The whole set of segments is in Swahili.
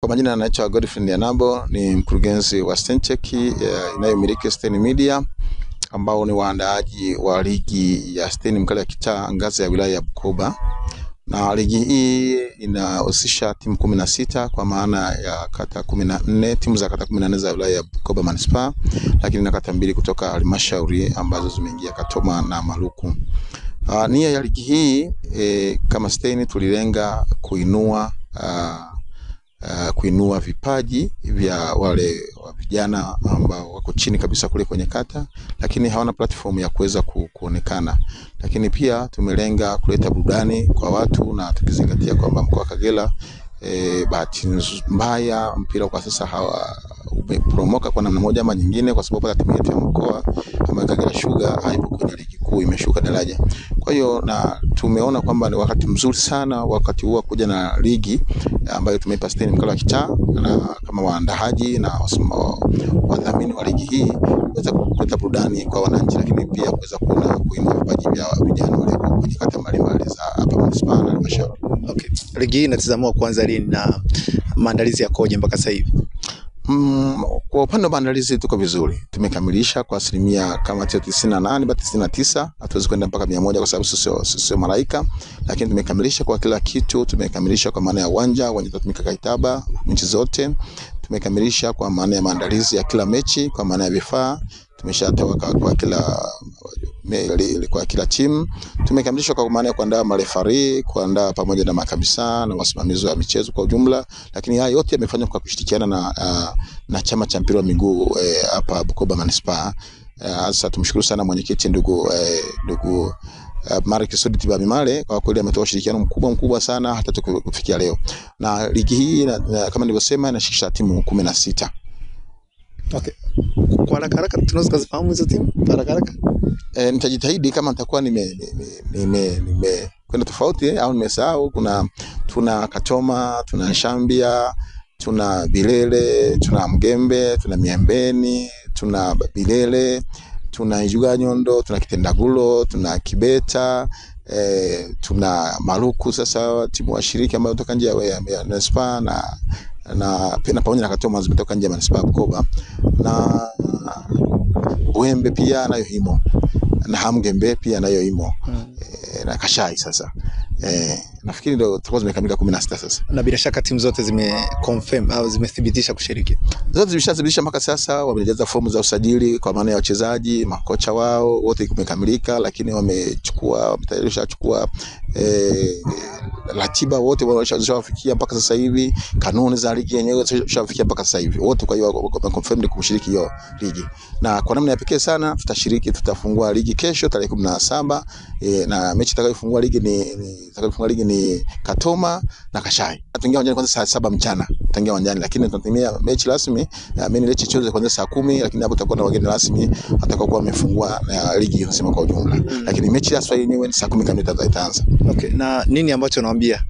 Kwa majina anaitwa Godfrey Ndianabo, ni mkurugenzi wa Stencheck inayomiliki Stein Media, ambao ni waandaaji wa ligi ya Stein Mkali ya Kitaa ngazi ya wilaya ya Bukoba. Na ligi hii inahusisha timu 16 kwa maana ya kata 14, timu za kata 14 za wilaya ya Bukoba Manispaa, lakini na kata 2 kutoka halmashauri ambazo zimeingia Katoma na Maluku. Nia ya ligi hii kama Stein tulilenga kuinua vipaji vya wale vijana ambao wako chini kabisa kule kwenye kata, lakini hawana platform ya kuweza kuonekana. Lakini pia tumelenga kuleta burudani kwa watu, na tukizingatia kwamba mkoa wa Kagera bahati mbaya mpira kwa sasa umepromoka kwa namna moja ama nyingine, kwa sababu hata timu yetu ya mkoa kama Kagera Sugar haipo kwenye ligi kuu, imeshuka daraja. Kwa hiyo na tumeona kwamba ni wakati mzuri sana wakati huo kuja na ligi ambayo tumeipa Stein Mkali ya Kitaa, na kama waandaaji na wadhamini wa ligi hii kuweza kuleta burudani kwa wananchi, lakini pia kuweza kuinua vipaji vya vijana wale kwenye kata mbalimbali za hapa Manispaa na halmashauri. Okay. Ligi hii inatazamwa kuanza lini na maandalizi yakoje mpaka sasa hivi? Kwa upande wa maandalizi tuko vizuri. Tumekamilisha kwa asilimia kama 98 mpaka 99. Hatuwezi kwenda mpaka 100 kwa sababu sio malaika, lakini tumekamilisha kwa kila kitu. Tumekamilisha kwa maana ya uwanja tutumika Kaitaba mechi zote. Tumekamilisha kwa maana ya maandalizi ya kila mechi, kwa maana ya vifaa tumeshatoa kwa kila timu. Tumekamilisha kwa maana ya kuandaa marefari, kuandaa pamoja na makabisa na wasimamizi wa michezo kwa ujumla, lakini haya yote yamefanywa kwa kushirikiana na chama cha mpira wa miguu hapa Bukoba Manispaa. Sasa tumshukuru sana mwenyekiti ndugu Mark Sudi Tibamimale, kwa kweli ametoa ushirikiano mkubwa sana hata tukufikia leo. Na ligi hii kama nilivyosema inashirikisha timu 16. Okay. Kwa haraka tunaweza kuzifahamu hizo timu haraka? Nitajitahidi kama nitakuwa kwenda tofauti au nimesahau. Tuna Katoma, tuna Shambia, tuna Bilele, tuna Mgembe, tuna Miembeni, tuna Bilele, tuna Ijuganyondo, tuna Kitendagulo, tuna Kibeta, tuna Maluku. Sasa timu washiriki ambao kutoka nje ya Manispaa na pamoja na Katoma zimetoka nje ya Manispaa Bukoba, na Buembe pia nayo imo, na Hamgembe pia nayo imo, na Kashai. Sasa nafikiri ndio tutakuwa zimekamilika 16 sasa. Na bila shaka timu zote zimeconfirm au zimethibitisha kushiriki? Zote zimeshathibitisha mpaka sasa. Wamejaza fomu za usajili kwa maana ya wachezaji, makocha wao wote kumekamilika, lakini wameshachukua ratiba wote walishafikia mpaka sasa hivi. Kanuni za ligi yenyewe zishafikia mpaka sasa hivi wote. Kwa hiyo wameconfirm kushiriki hiyo ligi, na kwa namna ya pekee sana tutafungua ligi kesho tarehe 17, na mechi itakayofungua ligi ni Katoma na Kashai. Tutaingia uwanjani kwanza saa 7 mchana, tutaingia uwanjani, lakini tutatumia mechi rasmi mechi chozo kwanza saa 10, lakini hapo tutakuwa na wageni rasmi atakaokuwa wamefungua ligi nzima kwa ujumla, lakini mechi rasmi yenyewe ni saa 10 kamili itaanza. Okay. Na nini ambacho nawaambia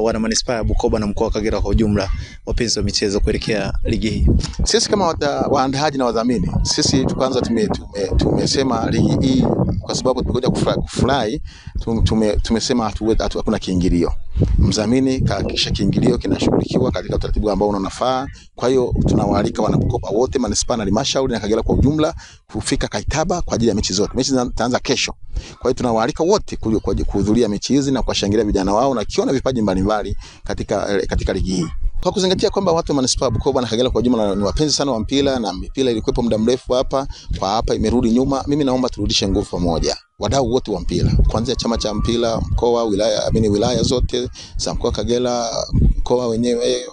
wana Manispaa ya Bukoba na mkoa wa Kagera kwa ujumla, wapenzi wa michezo kuelekea ligi hii? Sisi kama waandaaji na wadhamini, sisi kwanza tumesema ligi hii kwa sababu tumekuja kufurahi. Tumesema hakuna kiingilio. Mdhamini kahakikisha kiingilio kinashughulikiwa katika utaratibu ambao unafaa. Kwa hiyo tunawaalika wana Bukoba wote, Manispaa na halmashauri na Kagera kwa ujumla kufika Kaitaba kwa ajili ya mechi zote. Mechi zitaanza kesho. Kwa hiyo tunawaalika wote kuhudhuria mechi hizi na kuwashangilia vijana wao na kiona vipaji mbalimbali katika ligi hii. Kwa kuzingatia kwamba watu wa Manispaa Bukoba na Kagera kwa ujumla ni wapenzi sana wa mpira, na mpira ilikuwepo muda mrefu hapa imerudi nyuma. Mimi naomba turudishe nguvu pamoja, wadau wote wa mpira, kuanzia chama cha mpira mkoa, wilaya zote za mkoa Kagera, mkoa wenyewe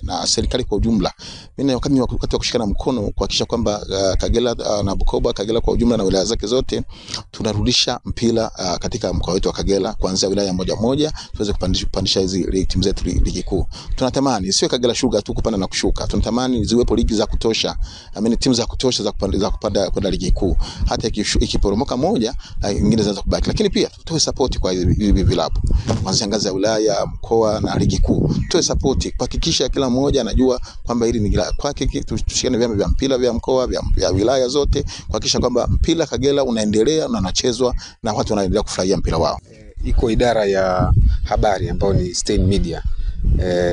na serikali kwa ujumla. Mimi wakati wa kushikana mkono kuhakikisha kwamba Kagera na Bukoba, Kagera kwa ujumla na wilaya zake zote tunarudisha mpira katika mkoa wetu wa Kagera, kuanzia wilaya moja tuweze kupandisha hizi timu zetu ligi kuu. Tunatamani sio Kagera Sugar tu kupanda na kushuka, tunatamani ziwepo ligi za kutosha, timu za kutosha za kupanda kwenda ligi kuu. Hata ikiporomoka moja nyingine zinaweza kubaki, lakini pia tutoe support kwa hivi vilabu kuanzia ngazi ya wilaya, mkoa na ligi kuu. Tutoe support kuhakikisha kila mmoja anajua kwamba hili ni kwake. Tushikane vyama vya mpira vya mkoa, vya wilaya zote kuhakikisha kwamba mpira Kagera unaendelea na unachezwa na watu wanaendelea kufurahia mpira wao. Iko idara ya habari ambayo ni Stein Media.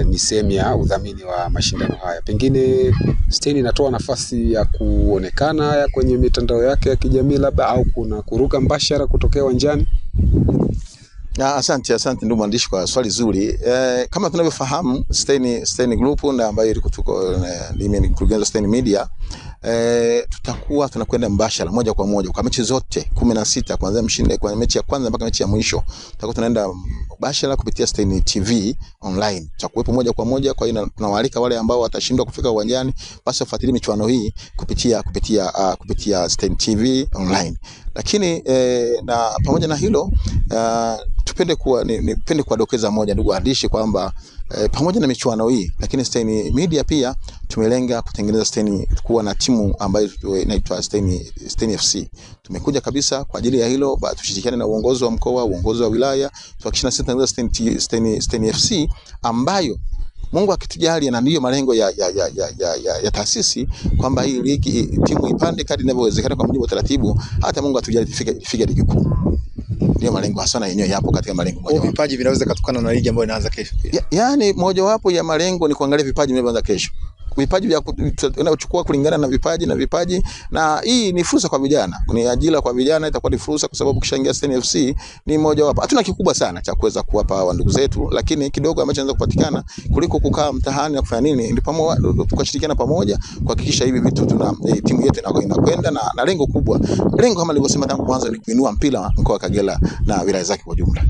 ni sehemu ya udhamini wa mashindano haya. Pengine Stein inatoa nafasi ya kuonekana kwenye mitandao yake ya kijamii labda, au kuna kuruka mbashara kutokea uwanjani? Asante ndugu mwandishi kwa swali zuri. Kama tunavyofahamu Stein Group na ambayo tuko mkurugenzi Stein Media, tutakuwa tunakwenda mbashara moja kwa moja kwa mechi zote 16 kuanzia mshindi kwa mechi ya kwanza mpaka mechi ya mwisho. Tutakuwa tunaenda mbashara kupitia Stein TV online. Tutakuwepo moja kwa moja, kwa hiyo tunawaalika wale ambao watashindwa kufika uwanjani basi wafuatilie michuano hii kupitia Stein TV online. Lakini na pamoja na hilo nipende kuwadokeza moja ndugu waandishi kwamba pamoja na michuano hii, lakini Stein Media pia tumelenga kutengeneza kuwa na timu ambayo inaitwa Stein FC. Tumekuja kabisa kwa ajili ya hilo, tushirikiane na uongozi wa mkoa, uongozi wa wilaya, tuhakikishe sisi tunatengeneza Stein FC ambayo Mungu akitujalia, na ndiyo malengo ya taasisi, kwamba hii ligi timu ipande kadri inavyowezekana kwa mujibu wa taratibu, hata Mungu atujalie ifike ligi kuu. Ndio malengo hasa yenyewe yapo katika malengo moja. Vipaji vinaweza kutokana na ligi ambayo inaanza kesho. Yaani moja wapo ya malengo ni kuangalia vipaji vinavyoanza kesho. Vipaji vya unachukua kulingana na vipaji, na hii ni fursa kwa vijana. Ni ajira kwa vijana, itakuwa ni fursa kwa sababu kishaingia Stein FC ni moja wapo. Hatuna kikubwa sana cha kuweza kuwapa wa ndugu zetu, lakini kidogo ambacho kinaweza kupatikana kuliko kukaa mtaani na kufanya nini, ndipo tukashirikiana pamoja kuhakikisha hivi vitu timu yetu inakwenda na lengo kubwa. Lengo kama nilivyosema tangu mwanzo ni kuinua mpira mkoa wa Kagera na wilaya zake kwa jumla.